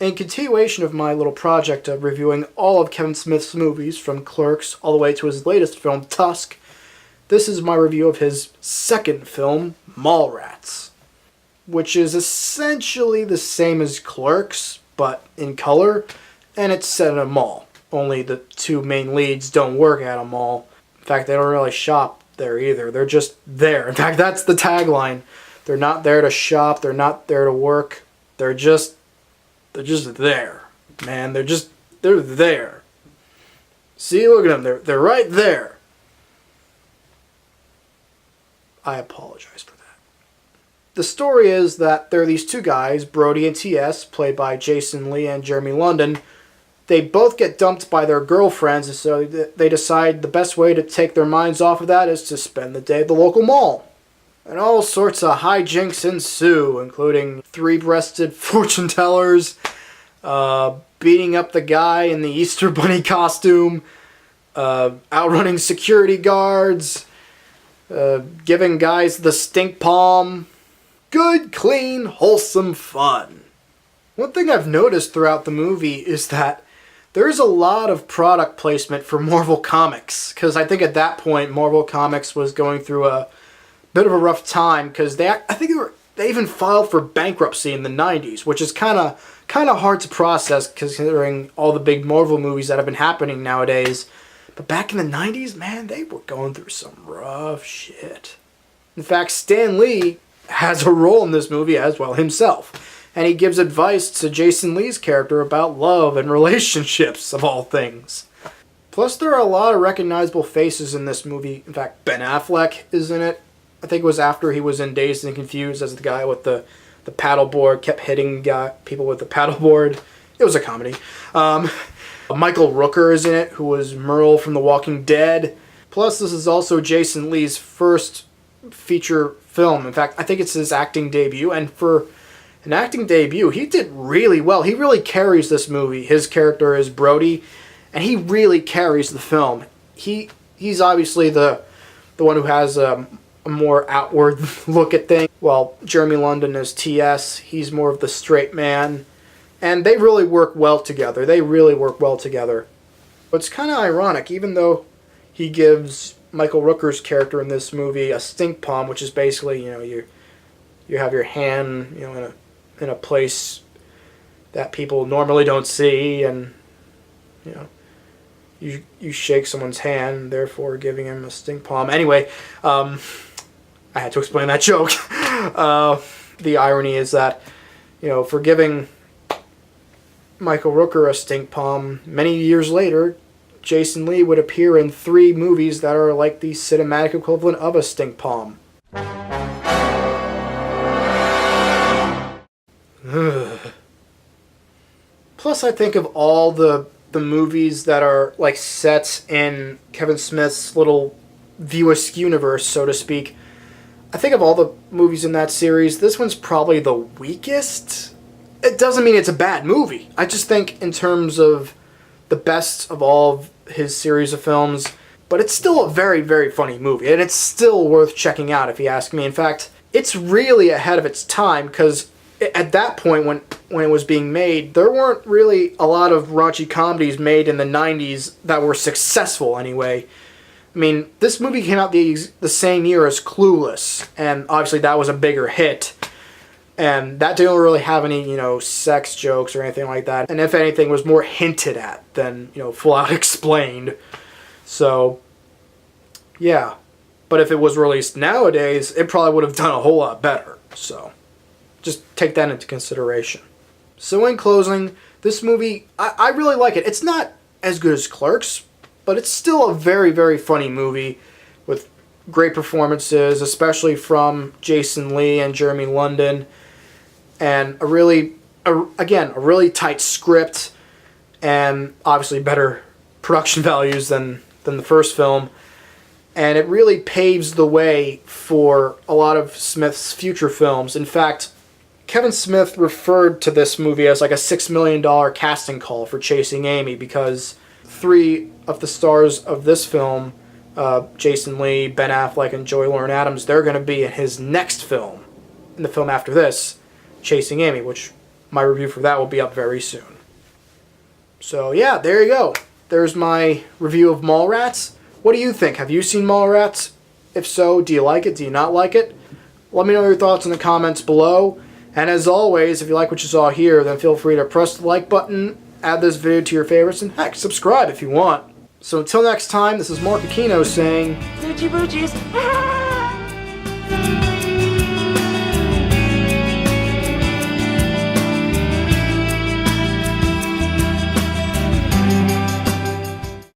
In continuation of my little project of reviewing all of Kevin Smith's movies, from Clerks all the way to his latest film, Tusk, this is my review of his second film, Mallrats, which is essentially the same as Clerks, but in color, and it's set in a mall. Only the two main leads don't work at a mall. In fact, they don't really shop there either. They're just there. In fact, that's the tagline. They're not there to shop. They're not there to work. They're just there. Man, they're there. See, look at them. They're right there. I apologize for that. The story is that there are these two guys, Brody and T.S., played by Jason Lee and Jeremy London. They both get dumped by their girlfriends, and so they decide the best way to take their minds off of that is to spend the day at the local mall. And all sorts of hijinks ensue, including three-breasted fortune tellers, beating up the guy in the Easter Bunny costume, outrunning security guards, giving guys the stink palm. Good, clean, wholesome fun. One thing I've noticed throughout the movie is that there's a lot of product placement for Marvel Comics, because I think at that point Marvel Comics was going through a bit of a rough time, because I think they even filed for bankruptcy in the 90s, which is kind of hard to process considering all the big Marvel movies that have been happening nowadays. But back in the 90s, man, they were going through some rough shit. In fact, Stan Lee has a role in this movie as well himself, and he gives advice to Jason Lee's character about love and relationships, of all things. Plus, there are a lot of recognizable faces in this movie. In fact, Ben Affleck is in it. I think it was after he was in Dazed and Confused as the guy with the paddleboard, kept hitting people with the paddleboard. It was a comedy. Michael Rooker is in it, who was Merle from The Walking Dead. Plus, this is also Jason Lee's first feature film. In fact, I think it's his acting debut, and for an acting debut, he did really well. He really carries this movie. His character is Brody, and he really carries the film. He's obviously the one who has a more outward look at things, while Jeremy London is T.S. He's more of the straight man, and they really work well together. But it's kind of ironic, even though he gives Michael Rooker's character in this movie a stink palm, which is basically, you have your hand, in a place that people normally don't see, and you shake someone's hand, therefore giving him a stink palm. Anyway, I had to explain that joke. The irony is that, for giving Michael Rooker a stink palm, many years later, Jason Lee would appear in 3 movies that are like the cinematic equivalent of a stink palm. Plus, I think of all the movies that are like set in Kevin Smith's little View-esque universe, so to speak. I think of all the movies in that series, this one's probably the weakest. It doesn't mean it's a bad movie. I just think in terms of the best of all of his series of films, but it's still a very, very funny movie, and it's still worth checking out if you ask me. In fact, it's really ahead of its time, because at that point when it was being made, there weren't really a lot of raunchy comedies made in the 90s that were successful anyway. I mean, this movie came out the same year as Clueless, and obviously that was a bigger hit. And that didn't really have any, sex jokes or anything like that. And if anything, was more hinted at than, full out explained. So, yeah. But if it was released nowadays, it probably would have done a whole lot better. So, just take that into consideration. So in closing, this movie, I really like it. It's not as good as Clerks, but it's still a very, very funny movie with great performances, especially from Jason Lee and Jeremy London, and a really tight script, and obviously better production values than the first film. And it really paves the way for a lot of Smith's future films. In fact, Kevin Smith referred to this movie as like a $6 million casting call for Chasing Amy, because 3 of the stars of this film, Jason Lee, Ben Affleck, and Joey Lauren Adams, they're going to be in his next film, in the film after this, Chasing Amy, which my review for that will be up very soon. So yeah, there you go. There's my review of Mallrats. What do you think? Have you seen Mallrats? If so, do you like it? Do you not like it? Let me know your thoughts in the comments below. And as always, if you like what you saw here, then feel free to press the like button, add this video to your favorites, and heck, subscribe if you want. So until next time, this is Marc Aquino saying, Hoochie Boochies.